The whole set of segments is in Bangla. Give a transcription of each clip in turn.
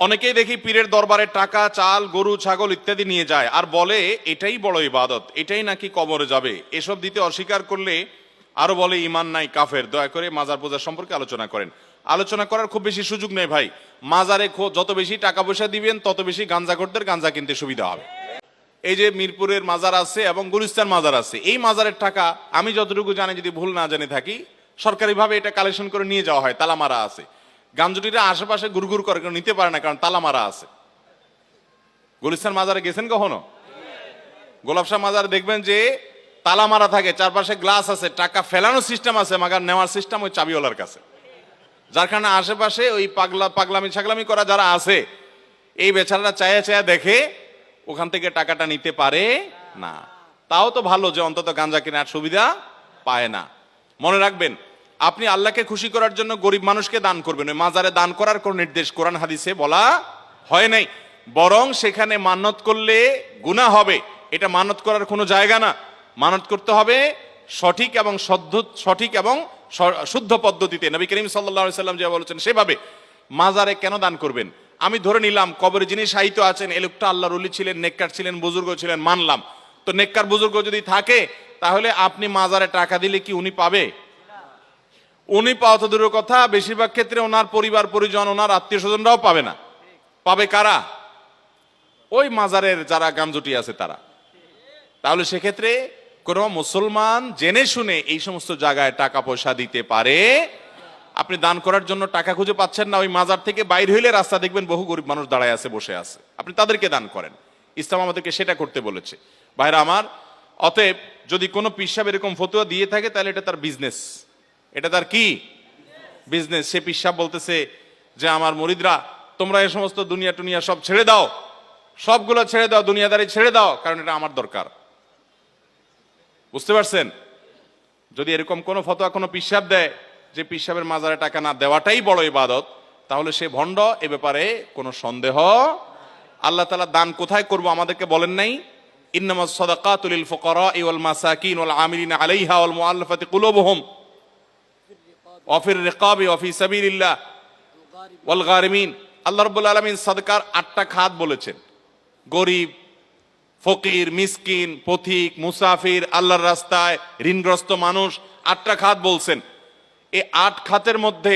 অনেকেই দেখি পীরের দরবারে টাকা, চাল, গরু, ছাগল ইত্যাদি নিয়ে যায় আর বলে এটাই বড় ইবাদত, এটাই নাকি কবরে যাবে। এসব দিতে অস্বীকার করলে আরো বলে ইমান নাই, কাফের। দয়া করে মাজার পূজা সম্পর্কে আলোচনা করেন। আলোচনা করার খুব বেশি সুযোগ নেই ভাই। মাজারে যত বেশি টাকা পয়সা দিবেন তত বেশি গাঞ্জাখোরদের গাঞ্জা কিনতে সুবিধা হবে। এই যে মিরপুরের মাজার আছে এবং গুলিস্তান মাজার আছে, এই মাজারের টাকা আমি যতটুকু জানি, যদি ভুল না জেনে থাকি, সরকারিভাবে এটা কালেকশন করে নিয়ে যাওয়া হয়, তালা মারা আছে। গাঞ্জুটিরা আশেপাশে গুড়গুড় করে, কেউ নিতে পারে না, কারণ তালা মারা আছে। গুলিস্তান মাজারে গেছেন কখনো? গোলাপশাহ মাজারে দেখবেন যে তালা মারা থাকে, চারপাশে গ্লাস আছে, টাকা ফেলানোর সিস্টেম আছে, মাগার নেওয়ার সিস্টেম ওই চাবিওয়ালার কাছে। যার কারণে আশেপাশে ওই পাগলামি ছাগলামি করা যারা আছে, এই বেচারারা চায়া চায়া দেখে, ওখান থেকে টাকাটা নিতে পারে না। তাও তো ভালো যে অন্তত গাঁজা কেনার সুবিধা পায় না। মনে রাখবেন, আপনি আল্লাহকে খুশি করার জন্য গরিব মানুষকে দান করবেন। ওই মাজারে দান করার কোন নির্দেশ কোরআন হাদিসে বলা হয় নাই। বরং সেখানে মান্নত করলে গুনাহ হবে, এটা মানত করার কোনো জায়গা না। মানত করতে হবে সঠিক এবং শুদ্ধ পদ্ধতিতে। নবী করিম সাল্লাল্লাহু আলাইহি সাল্লাম যে বলেছেন সেভাবে। মাজারে কেন দান করবেন? আমি ধরে নিলাম কবরে যিনি শায়িত আছেন এই লোকটা আল্লাহর ওলি ছিলেন, নেককার ছিলেন, বুজুর্গ ছিলেন, মানলাম। তো নেককার বুজুর্গ যদি থাকে, তাহলে আপনি মাজারে টাকা দিলে কি উনি পাবে? উনি পাওয়া তো দূরের কথা, বেশিরভাগ ক্ষেত্রে ওনার পরিবার পরিজন, ওনার আত্মীয় স্বজনরাও পাবে না। পাবে কারা? ওই মাজারের যারা গামজুটি আছে তারা। তাহলে সেক্ষেত্রে কোন মুসলমান জেনে শুনে এই সমস্ত জায়গায় টাকা পয়সা দিতে পারে। আপনি দান করার জন্য টাকা খুঁজে পাচ্ছেন না, ওই মাজার থেকে বাইর হইলে রাস্তা দেখবেন বহু গরিব মানুষ দাঁড়ায় আছে, বসে আছে, আপনি তাদেরকে দান করেন। ইসলাম আমাদেরকে সেটা করতে বলেছে। ভাইরা আমার, অতএব যদি কোনো পীর সাহেব এরকম ফতোয়া দিয়ে থাকে, তাহলে এটা তার বিজনেস। এটা তার কি বিজনেস? সে পীর সাহেব বলতেছে যে আমার মুরিদরা, তোমরা এই সমস্ত দুনিয়া টুনিয়া সব ছেড়ে দাও, সবগুলো ছেড়ে দাও, দুনিয়াদারি ছেড়ে দাও, কারণ এটা আমার দরকার। বুঝতে পারছেন? যদি এরকম কোন ফতোয়া কোনো পীর সাহেব দেয় যে পীর সাহেবের মাজারে টাকা না দেওয়াটাই বড় ইবাদত, তাহলে সে ভণ্ড, এ ব্যাপারে কোনো সন্দেহ। আল্লাহ তাআলা দান কোথায় করব আমাদেরকে বলেন নাই? ইন্নামাস সাদাকাতু লিল ফুকারা'i ওয়াল মাসাকিন ওয়াল আমিলিনা আলাইহা ওয়াল মুআল্লাফাতি কুলুবুহুম ওয়া ফির রিকাবি ওয়া ফি সাবিলিল্লাহ ওয়াল গারিমিন। আল্লাহ রাব্বুল আলামিন সাদকার 8টা খাত বলেছেন। গরিব, ফকির, মিসকিন, পথিক, মুসাফির, আল্লাহর রাস্তায় ঋণগ্রস্ত মানুষ, 8টা খাত বলছেন। এই 8 খাতের মধ্যে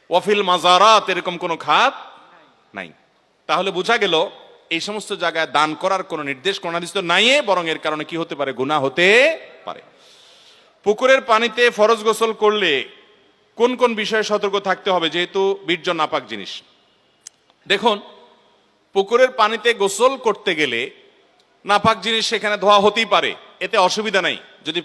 ওয়াফিল মাজারাত এরকম কোন খাত নাই। তাহলে বোঝা গেল এই সমস্ত জায়গায় দান করার কোন নির্দেশ কোন হাদিস তো নাই, বরং এর কারণে কি হতে পারে? গুনাহ হতে পারে। পুকুরের পানিতে ফরজ গোসল করলে কোন কোন বিষয়ে সতর্ক থাকতে হবে, যেহেতু বীর্য নাপাক জিনিস? দেখুন, পুকুরের পানিতে গোসল করতে গেলে নাপাক জিনিস সেখানে ধোয়া হতেই পারে, এতে অসুবিধা নাই। যদি